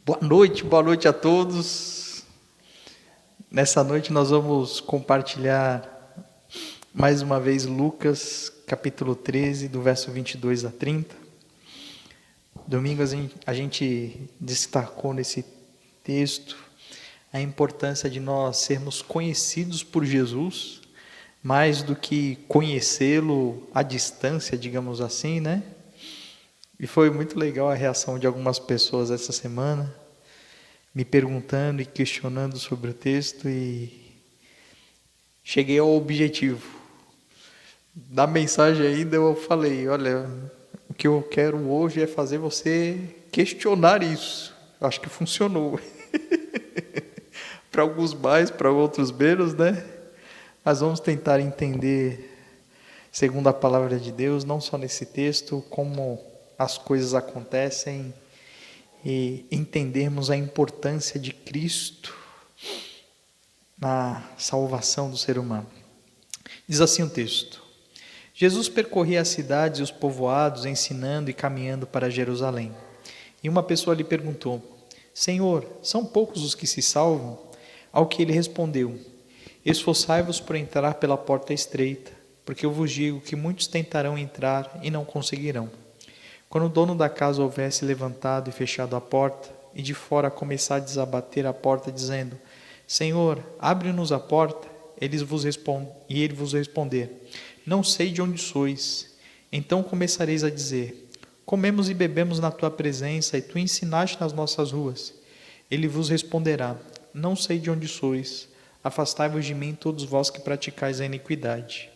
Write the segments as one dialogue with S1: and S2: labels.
S1: Boa noite a todos. Nessa noite nós vamos compartilhar mais uma vez Lucas, capítulo 13, do verso 22 a 30. Domingo a gente destacou nesse texto a importância de nós sermos conhecidos por Jesus, mais do que conhecê-lo à distância, digamos assim, né? E foi muito legal a reação de algumas pessoas essa semana, me perguntando e questionando sobre o texto, e cheguei ao objetivo. Da mensagem ainda eu falei, olha, o que eu quero hoje é fazer você questionar isso. Acho que funcionou. Para alguns mais, para outros menos, né? Mas vamos tentar entender, segundo a palavra de Deus, não só nesse texto, como as coisas acontecem e entendermos a importância de Cristo na salvação do ser humano. Diz assim o texto: Jesus percorria as cidades e os povoados, ensinando e caminhando para Jerusalém. E uma pessoa lhe perguntou: Senhor, são poucos os que se salvam? Ao que ele respondeu: Esforçai-vos por entrar pela porta estreita, porque eu vos digo que muitos tentarão entrar e não conseguirão. Quando o dono da casa houvesse levantado e fechado a porta, e de fora começar a desabater a porta, dizendo: Senhor, abre-nos a porta, ele vos responder: Não sei de onde sois. Então começareis a dizer: Comemos e bebemos na tua presença, e tu ensinaste nas nossas ruas. Ele vos responderá: Não sei de onde sois. Afastai-vos de mim, todos vós que praticais a iniquidade.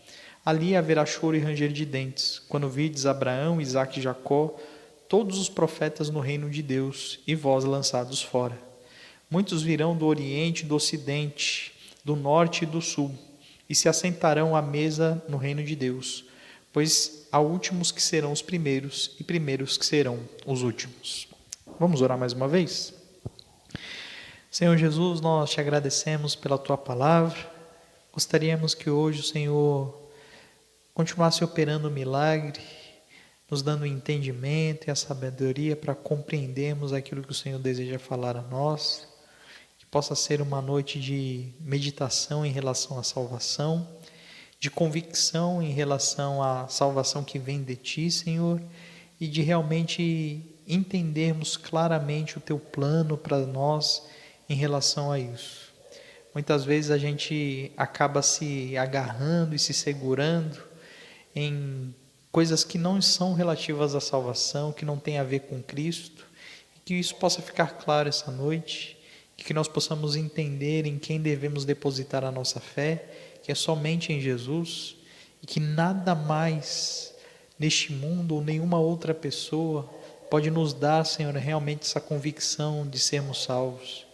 S1: Ali haverá choro e ranger de dentes, quando virdes Abraão, Isaque e Jacó, todos os profetas no reino de Deus, e vós lançados fora. Muitos virão do oriente e do ocidente, do norte e do sul, e se assentarão à mesa no reino de Deus, pois há últimos que serão os primeiros, e primeiros que serão os últimos. Vamos orar mais uma vez? Senhor Jesus, nós te agradecemos pela tua palavra. Gostaríamos que hoje o Senhor continuasse operando o milagre, nos dando o entendimento e a sabedoria para compreendermos aquilo que o Senhor deseja falar a nós, que possa ser uma noite de meditação em relação à salvação, de convicção em relação à salvação que vem de Ti, Senhor, e de realmente entendermos claramente o Teu plano para nós em relação a isso. Muitas vezes a gente acaba se agarrando e se segurando em coisas que não são relativas à salvação, que não tem a ver com Cristo, e que isso possa ficar claro essa noite, e que nós possamos entender em quem devemos depositar a nossa fé, que é somente em Jesus, e que nada mais neste mundo ou nenhuma outra pessoa pode nos dar, Senhor, realmente essa convicção de sermos salvos,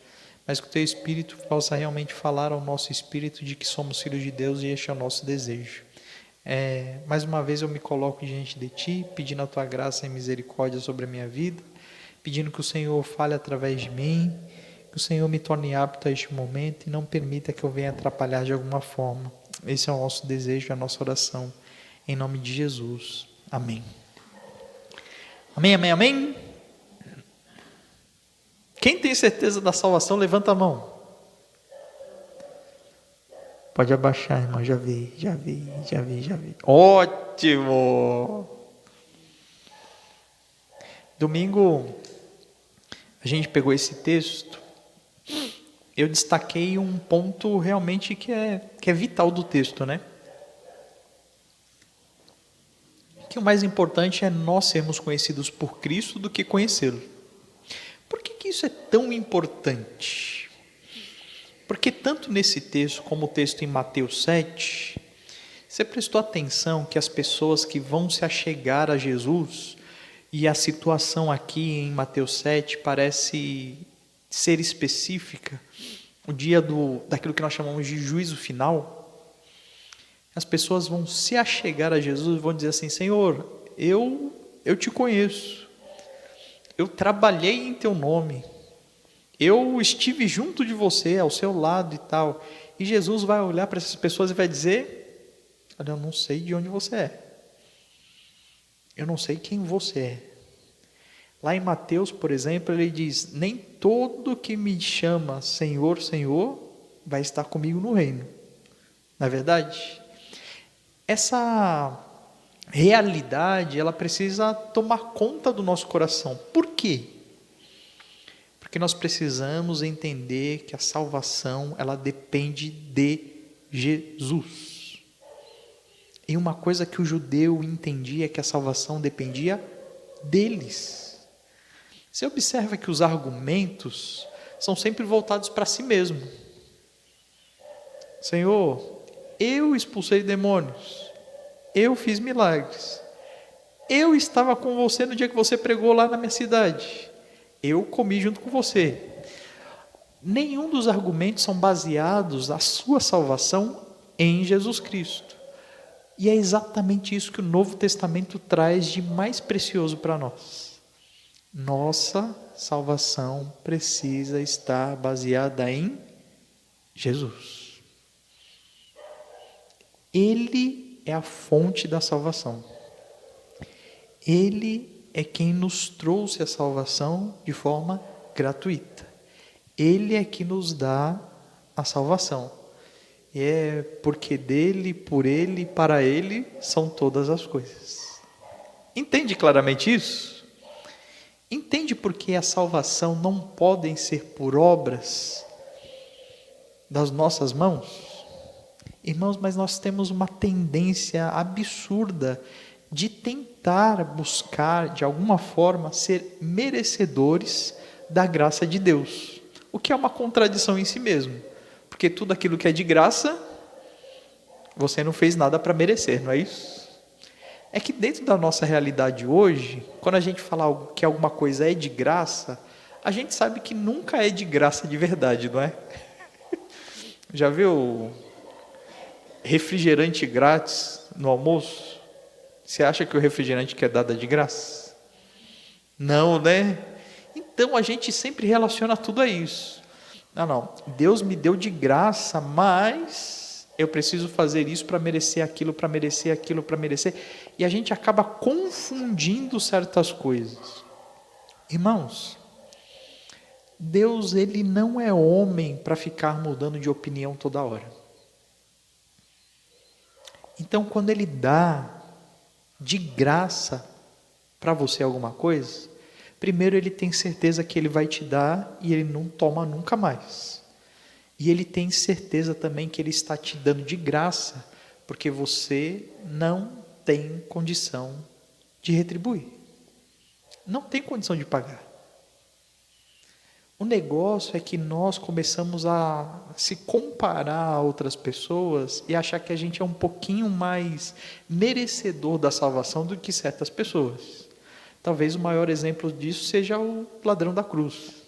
S1: mas que o Teu Espírito possa realmente falar ao nosso espírito de que somos filhos de Deus, e este é o nosso desejo. Mais uma vez eu me coloco diante de Ti, pedindo a Tua graça e misericórdia sobre a minha vida, pedindo que o Senhor fale através de mim, que o Senhor me torne apto a este momento e não permita que eu venha atrapalhar de alguma forma. Esse é o nosso desejo, a nossa oração, em nome de Jesus. Amém. Amém, amém, amém? Quem tem certeza da salvação, levanta a mão. Pode abaixar, irmão, já vi. Ótimo! Domingo, a gente pegou esse texto, eu destaquei um ponto realmente que é vital do texto, né? Que o mais importante é nós sermos conhecidos por Cristo do que conhecê-lo. Por que isso é tão importante? Porque tanto nesse texto como o texto em Mateus 7, você prestou atenção que as pessoas que vão se achegar a Jesus, e a situação aqui em Mateus 7 parece ser específica, o dia daquilo que nós chamamos de juízo final, as pessoas vão se achegar a Jesus e vão dizer assim: Senhor, eu te conheço, eu trabalhei em teu nome, eu estive junto de você, ao seu lado e tal. E Jesus vai olhar para essas pessoas e vai dizer: olha, eu não sei de onde você é, eu não sei quem você é, Lá em Mateus, por exemplo, ele diz: nem todo que me chama Senhor, Senhor, vai estar comigo no reino. Não é verdade? Essa realidade, ela precisa tomar conta do nosso coração. Por quê? Porque nós precisamos entender que a salvação, ela depende de Jesus. E uma coisa que o judeu entendia é que a salvação dependia deles. Você observa que os argumentos são sempre voltados para si mesmo. Senhor, eu expulsei demônios, eu fiz milagres, eu estava com você no dia que você pregou lá na minha cidade, eu comi junto com você. Nenhum dos argumentos são baseados a sua salvação em Jesus Cristo. E é exatamente isso que o Novo Testamento traz de mais precioso para nós. Nossa salvação precisa estar baseada em Jesus. Ele é a fonte da salvação. Ele é quem nos trouxe a salvação de forma gratuita. Ele é que nos dá a salvação. E é porque dele, por ele, para ele são todas as coisas. Entende claramente isso? Entende porque a salvação não pode ser por obras das nossas mãos? Irmãos, mas nós temos uma tendência absurda de tentar buscar, de alguma forma, ser merecedores da graça de Deus. O que é uma contradição em si mesmo. Porque tudo aquilo que é de graça, você não fez nada para merecer, não é isso? É que dentro da nossa realidade hoje, quando a gente fala que alguma coisa é de graça, a gente sabe que nunca é de graça de verdade, não é? Já viu refrigerante grátis no almoço? Você acha que o refrigerante que é dado é de graça? Não, né? Então a gente sempre relaciona tudo a isso. Não, Deus me deu de graça, mas eu preciso fazer isso para merecer aquilo, para merecer aquilo, para merecer. E a gente acaba confundindo certas coisas. Irmãos, Deus, ele não é homem para ficar mudando de opinião toda hora. Então, quando ele dá de graça para você alguma coisa, primeiro ele tem certeza que ele vai te dar e ele não toma nunca mais. E ele tem certeza também que ele está te dando de graça, porque você não tem condição de retribuir. Não tem condição de pagar. O negócio é que nós começamos a se comparar a outras pessoas e achar que a gente é um pouquinho mais merecedor da salvação do que certas pessoas. Talvez o maior exemplo disso seja o ladrão da cruz.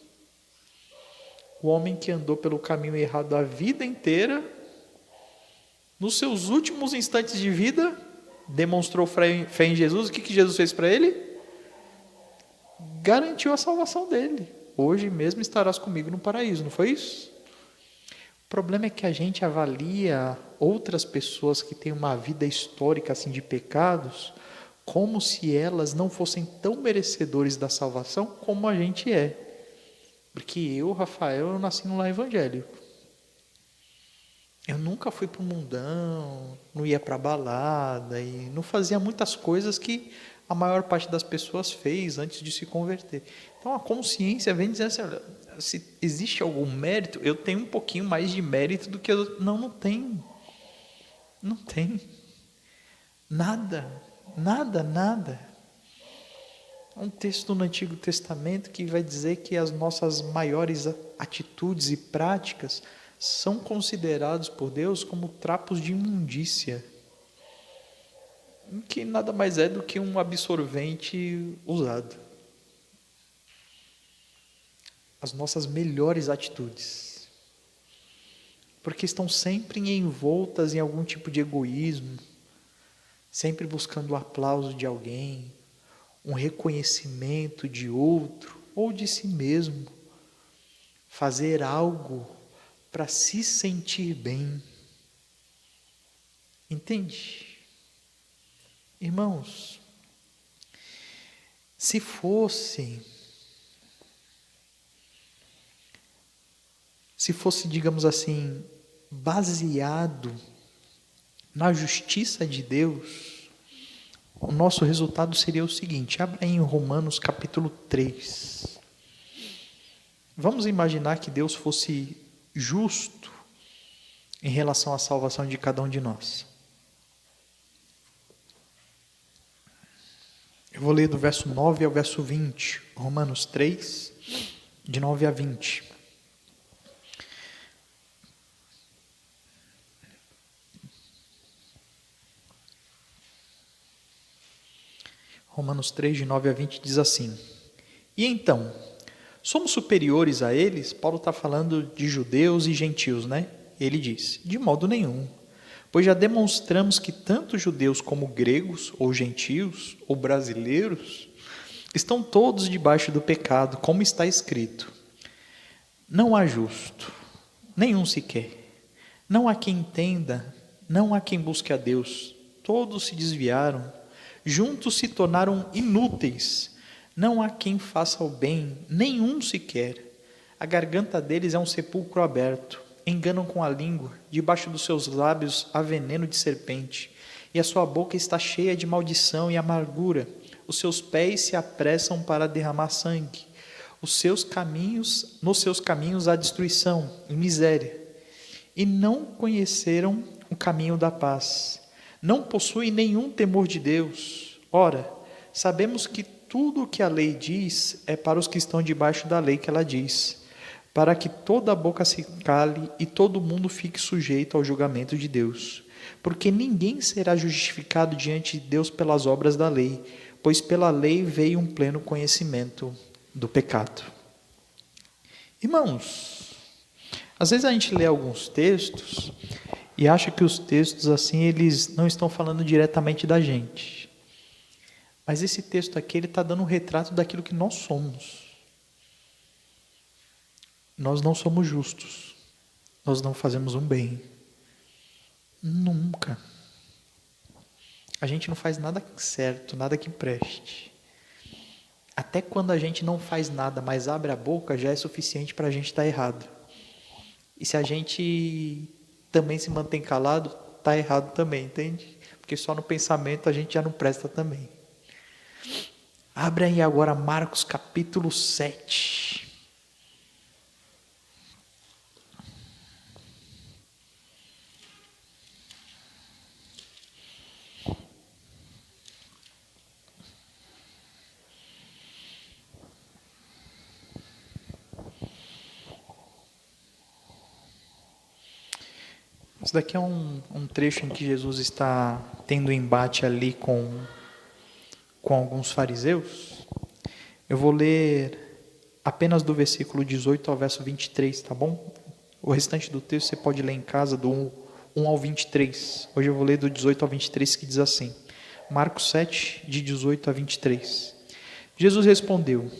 S1: O homem que andou pelo caminho errado a vida inteira, nos seus últimos instantes de vida, demonstrou fé em Jesus. O que Jesus fez para ele? Garantiu a salvação dele. Hoje mesmo estarás comigo no paraíso, não foi isso? O problema é que a gente avalia outras pessoas que têm uma vida histórica assim de pecados, como se elas não fossem tão merecedores da salvação como a gente é. Porque eu, Rafael, eu nasci num lar evangélico. Eu nunca fui para o mundão, não ia para balada e não fazia muitas coisas que a maior parte das pessoas fez antes de se converter. Então a consciência vem dizendo assim, olha, se existe algum mérito, eu tenho um pouquinho mais de mérito do que eu... Não tem. Não tem. Nada. Há um texto no Antigo Testamento que vai dizer que as nossas maiores atitudes e práticas são considerados por Deus como trapos de imundícia, que nada mais é do que um absorvente usado. As nossas melhores atitudes, porque estão sempre envoltas em algum tipo de egoísmo, sempre buscando o aplauso de alguém, um reconhecimento de outro ou de si mesmo, fazer algo para se sentir bem. Entende? Irmãos, Se fosse, digamos assim, baseado na justiça de Deus, o nosso resultado seria o seguinte: abra aí em Romanos capítulo 3. Vamos imaginar que Deus fosse justo em relação à salvação de cada um de nós. Eu vou ler do verso 9 ao verso 20, Romanos 3, de 9 a 20. Romanos 3, de 9 a 20 diz assim: E então, somos superiores a eles? Paulo está falando de judeus e gentios, né? Ele diz: de modo nenhum. Pois já demonstramos que tanto judeus como gregos, ou gentios, ou brasileiros, estão todos debaixo do pecado, como está escrito: não há justo, nenhum sequer. Não há quem entenda, não há quem busque a Deus. Todos se desviaram, juntos se tornaram inúteis. Não há quem faça o bem, nenhum sequer. A garganta deles é um sepulcro aberto. Enganam com a língua, debaixo dos seus lábios há veneno de serpente, e a sua boca está cheia de maldição e amargura. Os seus pés se apressam para derramar sangue. Nos seus caminhos há destruição e miséria. E não conheceram o caminho da paz. Não possuem nenhum temor de Deus. Ora, sabemos que tudo o que a lei diz é para os que estão debaixo da lei que ela diz, para que toda a boca se cale e todo mundo fique sujeito ao julgamento de Deus. Porque ninguém será justificado diante de Deus pelas obras da lei, pois pela lei veio um pleno conhecimento do pecado. Irmãos, às vezes a gente lê alguns textos e acha que os textos assim, eles não estão falando diretamente da gente. Mas esse texto aqui, ele está dando um retrato daquilo que nós somos. Nós não somos justos. Nós não fazemos um bem. Nunca. A gente não faz nada certo, nada que preste. Até quando a gente não faz nada, mas abre a boca, já é suficiente para a gente estar errado. E se a gente também se mantém calado, está errado também, entende? Porque só no pensamento a gente já não presta também. Abre aí agora Marcos capítulo 7. Isso daqui é um trecho em que Jesus está tendo embate ali com alguns fariseus. Eu vou ler apenas do versículo 18 ao verso 23, tá bom? O restante do texto você pode ler em casa, do 1 ao 23. Hoje eu vou ler do 18 ao 23, que diz assim. Marcos 7, de 18 a 23. Jesus respondeu: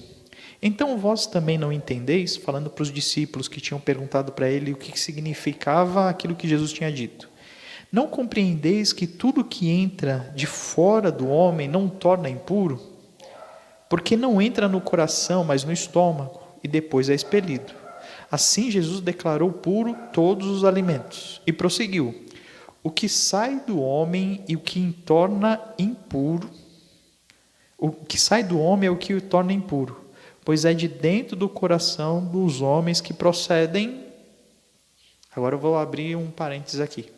S1: Então vós também não entendeis? Falando para os discípulos que tinham perguntado para ele o que significava aquilo que Jesus tinha dito. Não compreendeis que tudo que entra de fora do homem não o torna impuro? Porque não entra no coração, mas no estômago, e depois é expelido. Assim Jesus declarou puro todos os alimentos. E prosseguiu: O que sai do homem e o que o torna impuro, o que sai do homem é o que o torna impuro, pois é de dentro do coração dos homens que procedem. Agora eu vou abrir um parênteses aqui.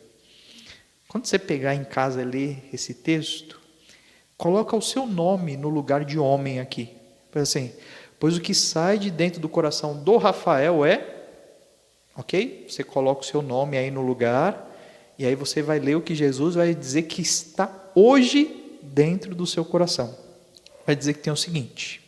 S1: Quando você pegar em casa e ler esse texto, coloca o seu nome no lugar de homem aqui. Assim, pois o que sai de dentro do coração do Rafael é... Ok? Você coloca o seu nome aí no lugar, e aí você vai ler o que Jesus vai dizer que está hoje dentro do seu coração. Vai dizer que tem o seguinte: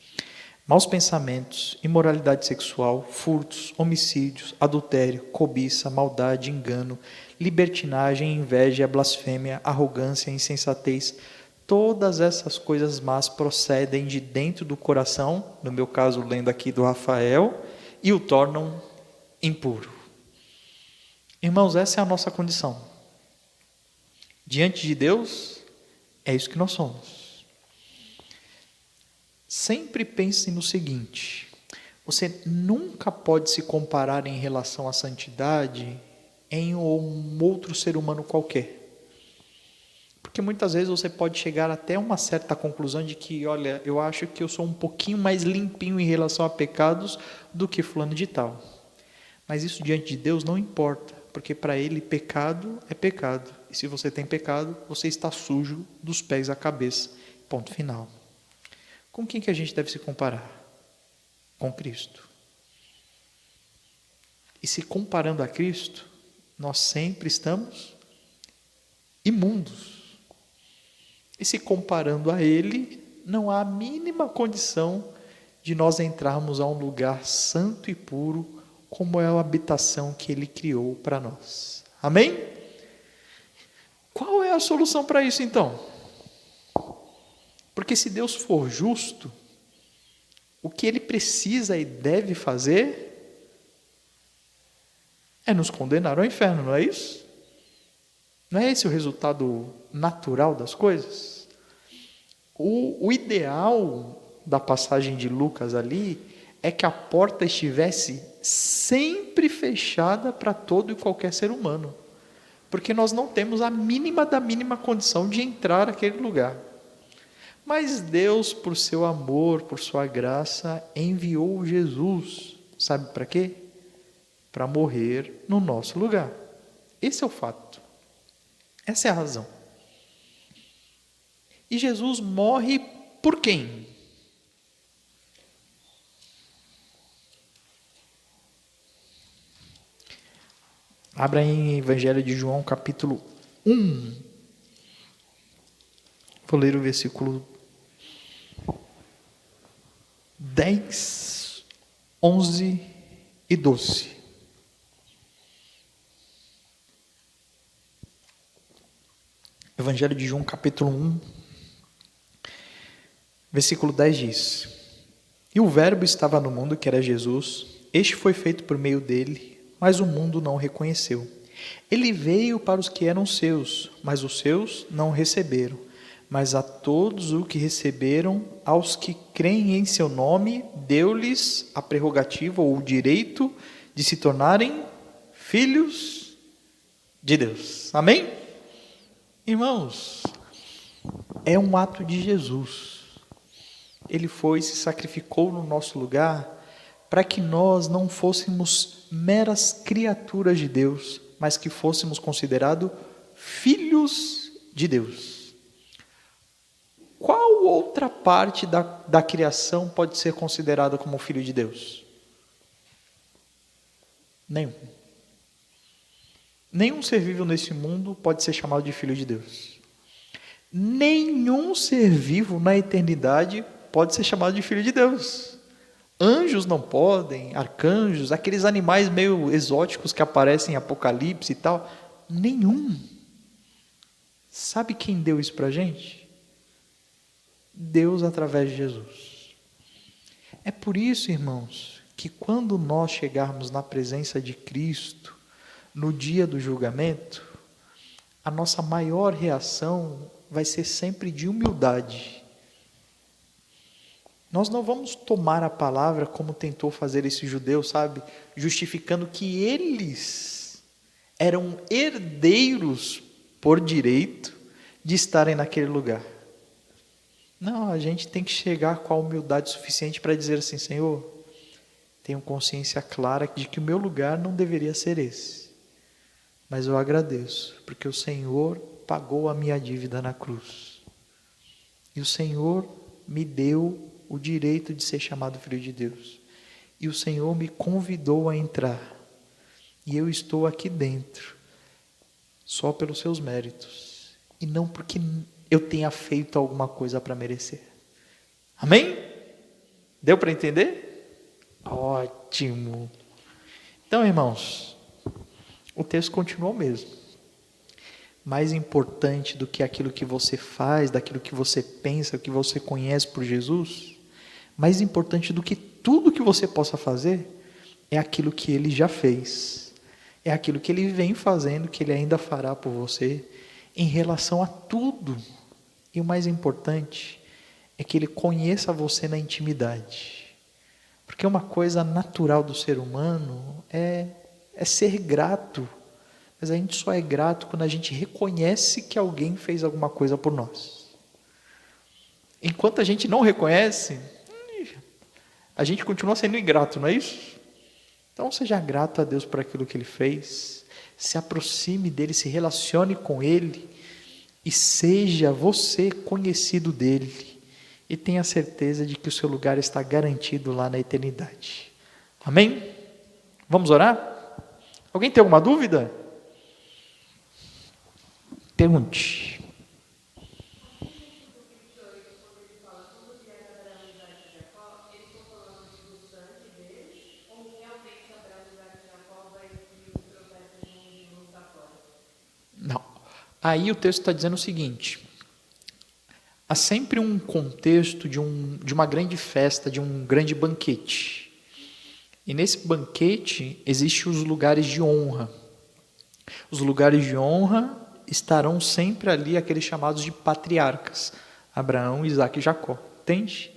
S1: maus pensamentos, imoralidade sexual, furtos, homicídios, adultério, cobiça, maldade, engano, libertinagem, inveja, blasfêmia, arrogância, insensatez. Todas essas coisas más procedem de dentro do coração, no meu caso lendo aqui do Rafael, e o tornam impuro. Irmãos, essa é a nossa condição. Diante de Deus, é isso que nós somos. Sempre pense no seguinte: você nunca pode se comparar em relação à santidade em um outro ser humano qualquer. Porque muitas vezes você pode chegar até uma certa conclusão de que, olha, eu acho que eu sou um pouquinho mais limpinho em relação a pecados do que fulano de tal. Mas isso diante de Deus não importa, porque para Ele pecado é pecado. E se você tem pecado, você está sujo dos pés à cabeça. Ponto final. Com quem que a gente deve se comparar? Com Cristo. E se comparando a Cristo, nós sempre estamos imundos. E se comparando a Ele, não há a mínima condição de nós entrarmos a um lugar santo e puro, como é a habitação que Ele criou para nós. Amém? Qual é a solução para isso então? Porque se Deus for justo, o que Ele precisa e deve fazer é nos condenar ao inferno, não é isso? Não é esse o resultado natural das coisas? O ideal da passagem de Lucas ali é que a porta estivesse sempre fechada para todo e qualquer ser humano, porque nós não temos a mínima da mínima condição de entrar naquele lugar. Mas Deus, por seu amor, por sua graça, enviou Jesus, sabe para quê? Para morrer no nosso lugar. Esse é o fato. Essa é a razão. E Jesus morre por quem? Abra em Evangelho de João, capítulo 1. Vou ler o versículo 10, 11 e 12. Evangelho de João, capítulo 1, versículo 10 diz: E o verbo estava no mundo, que era Jesus. Este foi feito por meio dele, mas o mundo não o reconheceu. Ele veio para os que eram seus, mas os seus não o receberam. Mas a todos o que receberam, aos que creem em seu nome, deu-lhes a prerrogativa ou o direito de se tornarem filhos de Deus. Amém? Irmãos, é um ato de Jesus. Ele foi e se sacrificou no nosso lugar para que nós não fôssemos meras criaturas de Deus, mas que fôssemos considerados filhos de Deus. Qual outra parte da criação pode ser considerada como filho de Deus? Nenhum. Nenhum ser vivo nesse mundo pode ser chamado de filho de Deus. Nenhum ser vivo na eternidade pode ser chamado de filho de Deus. Anjos não podem, arcanjos, aqueles animais meio exóticos que aparecem em Apocalipse e tal. Nenhum. Sabe quem deu isso para a gente? Deus através de Jesus. É por isso, irmãos, que quando nós chegarmos na presença de Cristo, no dia do julgamento, a nossa maior reação vai ser sempre de humildade. Nós não vamos tomar a palavra como tentou fazer esse judeu, sabe? Justificando que eles eram herdeiros por direito de estarem naquele lugar. Não, a gente tem que chegar com a humildade suficiente para dizer assim: Senhor, tenho consciência clara de que o meu lugar não deveria ser esse. Mas eu agradeço, porque o Senhor pagou a minha dívida na cruz. E o Senhor me deu o direito de ser chamado filho de Deus. E o Senhor me convidou a entrar. E eu estou aqui dentro, só pelos seus méritos. E não porque eu tenha feito alguma coisa para merecer. Amém? Deu para entender? Ótimo. Então, irmãos, o texto continua o mesmo. Mais importante do que aquilo que você faz, daquilo que você pensa, o que você conhece por Jesus, mais importante do que tudo que você possa fazer, é aquilo que Ele já fez. É aquilo que Ele vem fazendo, que Ele ainda fará por você, em relação a tudo. E o mais importante é que Ele conheça você na intimidade. Porque uma coisa natural do ser humano é ser grato. Mas a gente só é grato quando a gente reconhece que alguém fez alguma coisa por nós. Enquanto a gente não reconhece, a gente continua sendo ingrato, não é isso? Então seja grato a Deus por aquilo que Ele fez, se aproxime dEle, se relacione com Ele e seja você conhecido dEle e tenha certeza de que o seu lugar está garantido lá na eternidade. Amém? Vamos orar? Alguém tem alguma dúvida? Pergunte. Não. Aí o texto está dizendo o seguinte: há sempre um contexto de uma grande festa, de um grande banquete. E nesse banquete existem os lugares de honra. Os lugares de honra estarão sempre ali aqueles chamados de patriarcas: Abraão, Isaque e Jacó. Entende?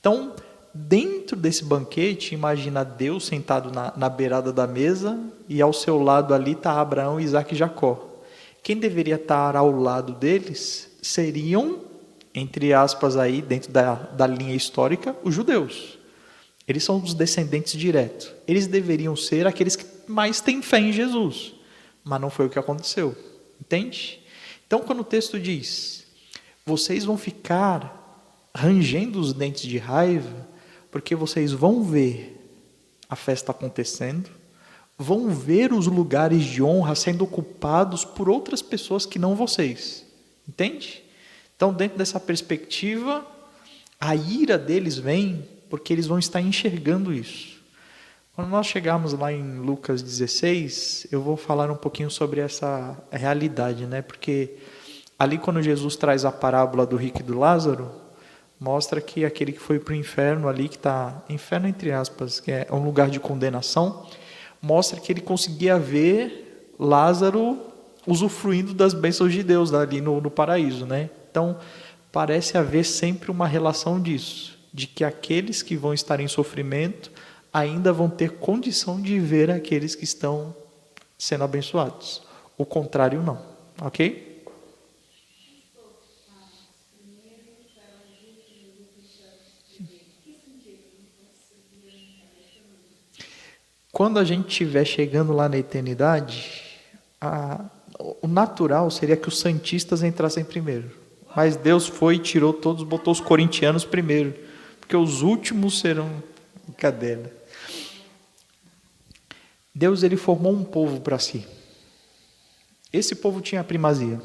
S1: Então, dentro desse banquete, imagina Deus sentado na beirada da mesa e ao seu lado ali está Abraão, Isaque e Jacó. Quem deveria estar ao lado deles seriam, entre aspas aí, dentro da linha histórica, os judeus. Eles são os descendentes diretos. Eles deveriam ser aqueles que mais têm fé em Jesus. Mas não foi o que aconteceu. Entende? Então, quando o texto diz: vocês vão ficar rangendo os dentes de raiva, porque vocês vão ver a festa acontecendo, vão ver os lugares de honra sendo ocupados por outras pessoas que não vocês. Entende? Então, dentro dessa perspectiva, a ira deles vem porque eles vão estar enxergando isso. Quando nós chegarmos lá em Lucas 16, eu vou falar um pouquinho sobre essa realidade, né? Porque ali quando Jesus traz a parábola do rico e do Lázaro, mostra que aquele que foi para o inferno ali, que está, inferno entre aspas, que é um lugar de condenação, mostra que ele conseguia ver Lázaro usufruindo das bênçãos de Deus ali no paraíso, né? Então, parece haver sempre uma relação disso, de que aqueles que vão estar em sofrimento ainda vão ter condição de ver aqueles que estão sendo abençoados. O contrário não, ok? Quando a gente estiver chegando lá na eternidade, o natural seria que os santistas entrassem primeiro. Mas Deus foi e tirou todos, botou os corintianos primeiro, porque os últimos serão brincadeira. Deus, ele formou um povo para si. Esse povo tinha a primazia.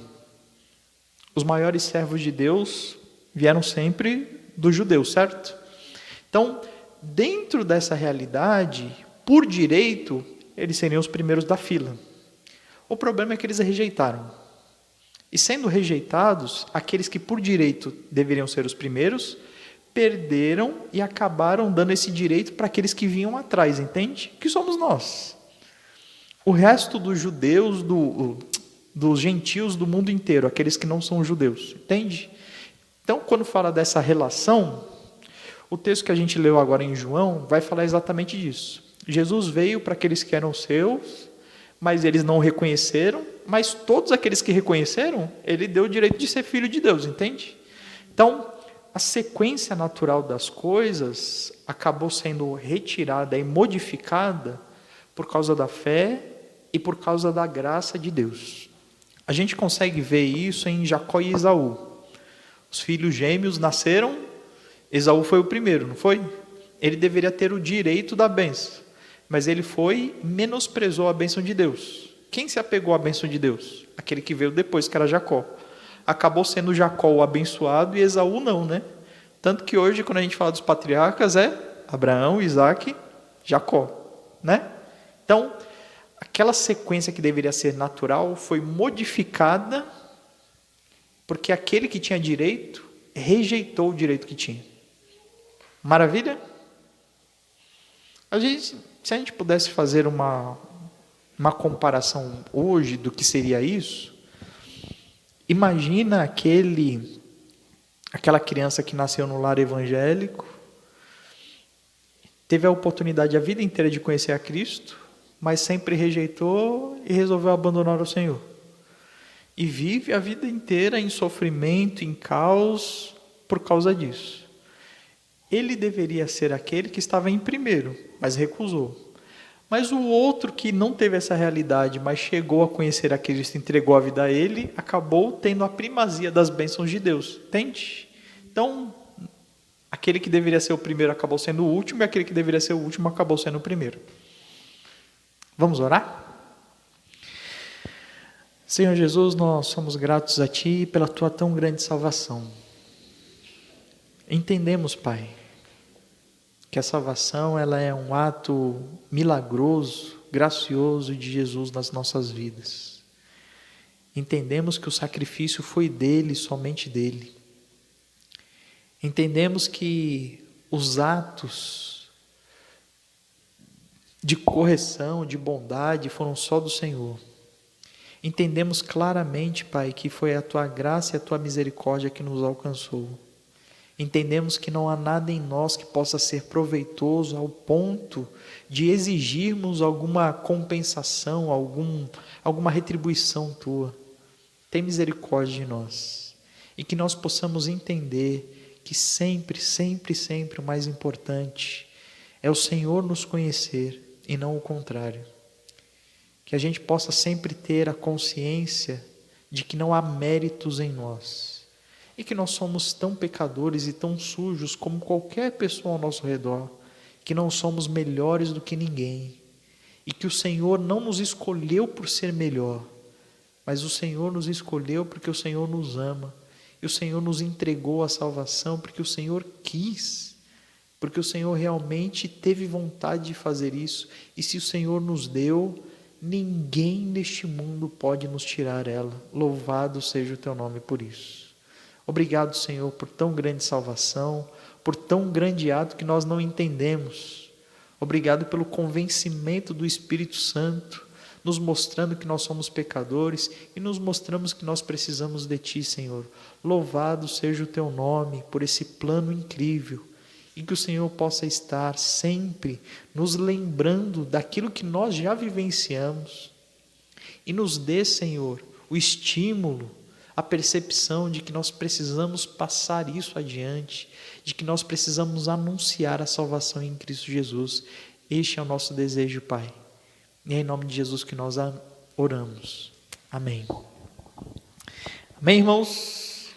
S1: Os maiores servos de Deus vieram sempre dos judeus, certo? Então, dentro dessa realidade, por direito, eles seriam os primeiros da fila. O problema é que eles rejeitaram. E sendo rejeitados, aqueles que por direito deveriam ser os primeiros, perderam e acabaram dando esse direito para aqueles que vinham atrás, entende? Que somos nós. O resto dos judeus, dos gentios do mundo inteiro, aqueles que não são judeus, entende? Então, quando fala dessa relação, o texto que a gente leu agora em João vai falar exatamente disso. Jesus veio para aqueles que eram seus, mas eles não o reconheceram, mas todos aqueles que reconheceram, ele deu o direito de ser filho de Deus, entende? Então, a sequência natural das coisas acabou sendo retirada e modificada por causa da fé e por causa da graça de Deus. A gente consegue ver isso em Jacó e Esaú. Os filhos gêmeos nasceram, Esaú foi o primeiro, não foi? Ele deveria ter o direito da bênção, mas ele foi e menosprezou a bênção de Deus. Quem se apegou à bênção de Deus? Aquele que veio depois, que era Jacó. Acabou sendo Jacó o abençoado e Esaú não, né? Tanto que hoje, quando a gente fala dos patriarcas, é Abraão, Isaque, Jacó, né? Então, aquela sequência que deveria ser natural foi modificada porque aquele que tinha direito rejeitou o direito que tinha. Maravilha? Se a gente pudesse fazer uma comparação hoje do que seria isso, imagina aquela criança que nasceu no lar evangélico, teve a oportunidade a vida inteira de conhecer a Cristo, mas sempre rejeitou e resolveu abandonar o Senhor. E vive a vida inteira em sofrimento, em caos, por causa disso. Ele deveria ser aquele que estava em primeiro, mas recusou. Mas o outro que não teve essa realidade, mas chegou a conhecer a Cristo, entregou a vida a Ele, acabou tendo a primazia das bênçãos de Deus. Entende? Então, aquele que deveria ser o primeiro acabou sendo o último, e aquele que deveria ser o último acabou sendo o primeiro. Vamos orar? Senhor Jesus, nós somos gratos a Ti pela Tua tão grande salvação. Entendemos, Pai, que a salvação ela é um ato milagroso, gracioso de Jesus nas nossas vidas. Entendemos que o sacrifício foi dele, somente dele. Entendemos que os atos de correção, de bondade foram só do Senhor. Entendemos claramente, Pai, que foi a Tua graça e a Tua misericórdia que nos alcançou. Entendemos que não há nada em nós que possa ser proveitoso ao ponto de exigirmos alguma compensação, alguma retribuição Tua. Tem misericórdia de nós. E que nós possamos entender que sempre, sempre, sempre o mais importante é o Senhor nos conhecer e não o contrário. Que a gente possa sempre ter a consciência de que não há méritos em nós. E que nós somos tão pecadores e tão sujos como qualquer pessoa ao nosso redor, que não somos melhores do que ninguém, e que o Senhor não nos escolheu por ser melhor, mas o Senhor nos escolheu porque o Senhor nos ama, e o Senhor nos entregou a salvação porque o Senhor quis, porque o Senhor realmente teve vontade de fazer isso, e se o Senhor nos deu, ninguém neste mundo pode nos tirar ela. Louvado seja o Teu nome por isso. Obrigado, Senhor, por tão grande salvação, por tão grande ato que nós não entendemos. Obrigado pelo convencimento do Espírito Santo, nos mostrando que nós somos pecadores e nos mostramos que nós precisamos de Ti, Senhor. Louvado seja o Teu nome por esse plano incrível e que o Senhor possa estar sempre nos lembrando daquilo que nós já vivenciamos e nos dê, Senhor, o estímulo, a percepção de que nós precisamos passar isso adiante, de que nós precisamos anunciar a salvação em Cristo Jesus. Este é o nosso desejo, Pai. E é em nome de Jesus que nós oramos. Amém. Amém, irmãos?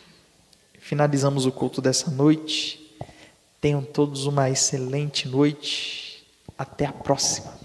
S1: Finalizamos o culto dessa noite. Tenham todos uma excelente noite. Até a próxima.